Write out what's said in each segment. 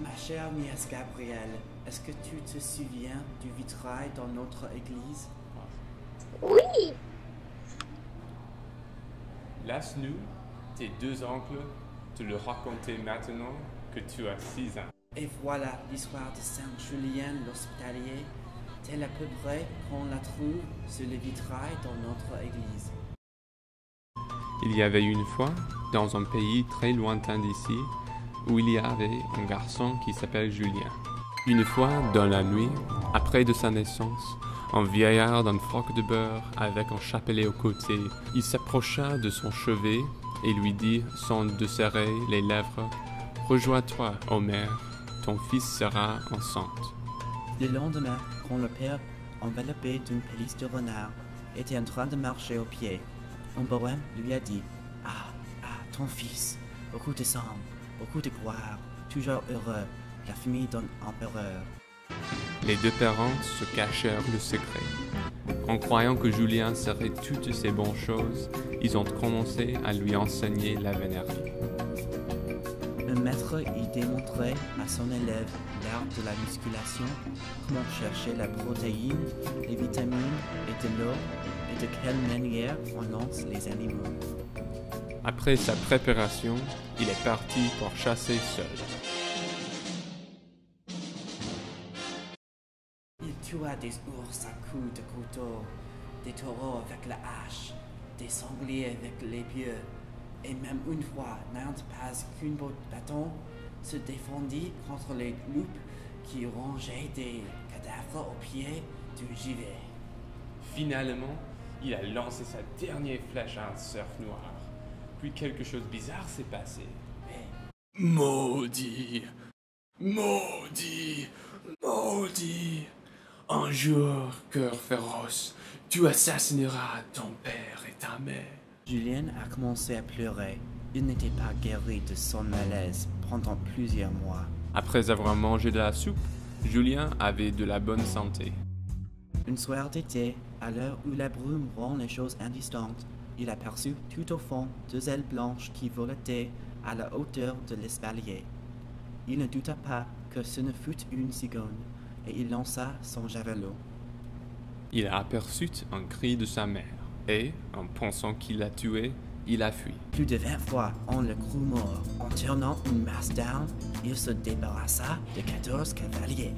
Ma chère nièce Gabrielle, est-ce que tu te souviens du vitrail dans notre église? Oui. Laisse-nous, tes deux oncles, te le raconter maintenant que tu as 6 ans. Et voilà l'histoire de Saint Julien l'Hospitalier, telle à peu près qu'on la trouve sur le vitrail dans notre église. Il y avait une fois, dans un pays très lointain d'ici, où il y avait un garçon qui s'appelle Julien. Une fois, dans la nuit, après de sa naissance, un vieillard d'un froc de beurre avec un chapelet au côté, il s'approcha de son chevet et lui dit sans de serrer les lèvres « Rejoins-toi, ô mère, ton fils sera enceinte. » Le lendemain, quand le père, enveloppé d'une pelisse de renard, était en train de marcher au pied, un bohème lui a dit « ton fils, beaucoup de sang, beaucoup de gloire, toujours heureux, la famille d'un empereur. » Les deux parents se cachèrent le secret. En croyant que Julien serait toutes ces bonnes choses, ils ont commencé à lui enseigner la vénérie. Le maître y démontrait à son élève l'art de la musculation, comment chercher la protéine, les vitamines et de l'eau, et de quelle manière on lance les animaux. Après sa préparation, il est parti pour chasser seul. Il tua des ours à coups de couteau, des taureaux avec la hache, des sangliers avec les pieux, et même une fois, n'ayant pas qu'une bâton, se défendit contre les loups qui rongeaient des cadavres au pied du givet. Finalement, il a lancé sa dernière flèche à un cerf noir. Puis quelque chose de bizarre s'est passé. Maudit, maudit, maudit. Un jour, cœur féroce, tu assassineras ton père et ta mère. Julien a commencé à pleurer. Il n'était pas guéri de son malaise pendant plusieurs mois. Après avoir mangé de la soupe, Julien avait de la bonne santé. Un soir d'été, à l'heure où la brume rend les choses indistantes, il aperçut tout au fond 2 ailes blanches qui voletaient à la hauteur de l'espalier. Il ne douta pas que ce ne fût une cigogne, et il lança son javelot. Il a aperçu un cri de sa mère et, en pensant qu'il l'a tué, il a fui. Plus de 20 fois, on le crut mort. En tournant une masse d'armes, il se débarrassa de 14 cavaliers.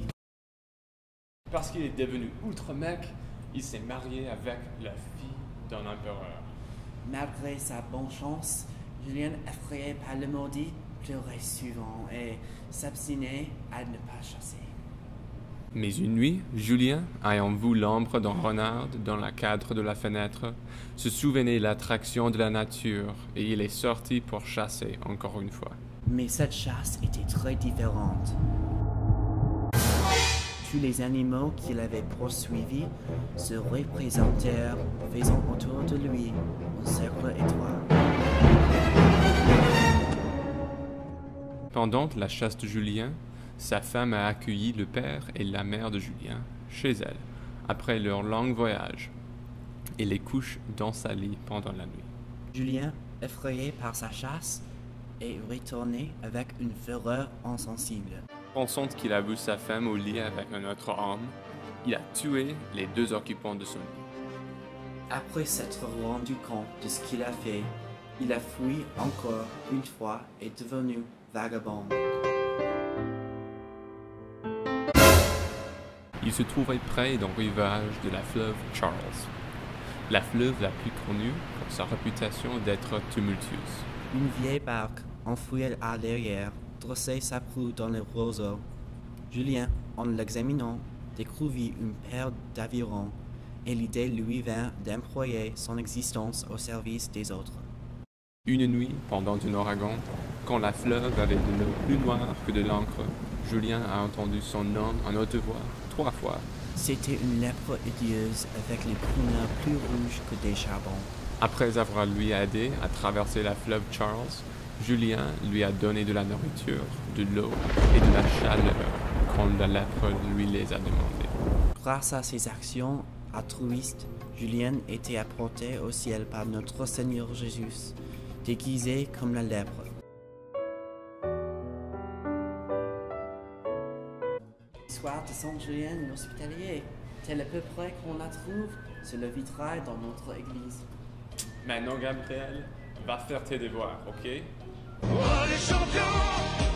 Parce qu'il est devenu outre-mec, il s'est marié avec la fille d'un empereur. Malgré sa bonne chance, Julien, effrayé par le maudit, pleurait souvent et s'abstinait à ne pas chasser. Mais une nuit, Julien, ayant vu l'ombre d'un renard dans le cadre de la fenêtre, se souvenait de l'attraction de la nature et il est sorti pour chasser encore une fois. Mais cette chasse était très différente. Tous les animaux qu'il avait poursuivis se représentèrent, faisant autour de lui un cercle étroit. Pendant la chasse de Julien, sa femme a accueilli le père et la mère de Julien chez elle, après leur long voyage, et les couche dans sa lit pendant la nuit. Julien, effrayé par sa chasse, est retourné avec une fureur insensible. Pensant qu'il a vu sa femme au lit avec un autre homme, il a tué les 2 occupants de son lit. Après s'être rendu compte de ce qu'il a fait, il a fui encore une fois et est devenu vagabond. Il se trouvait près d'un rivage de la fleuve Charles, la fleuve la plus connue pour sa réputation d'être tumultueuse. Une vieille barque, enfouie à l'arrière, dressait sa proue dans le roseau. Julien, en l'examinant, découvrit une paire d'avirons, et l'idée lui vint d'employer son existence au service des autres. Une nuit, pendant un ouragan, quand la fleuve avait de l'eau plus noire que de l'encre, Julien a entendu son nom en haute voix 3 fois. C'était une lèpre odieuse avec les prunelles plus rouges que des charbons. Après avoir lui aidé à traverser la fleuve Charles, Julien lui a donné de la nourriture, de l'eau et de la chaleur quand la lèpre lui les a demandées. Grâce à ses actions altruistes, Julien était apporté au ciel par notre Seigneur Jésus, déguisé comme la lèpre. l'histoire de Saint Julien l'Hospitalier, tel à peu près qu'on la trouve sur le vitrail dans notre église. Maintenant, Gabriel, va faire tes devoirs, ok? Oh les champions,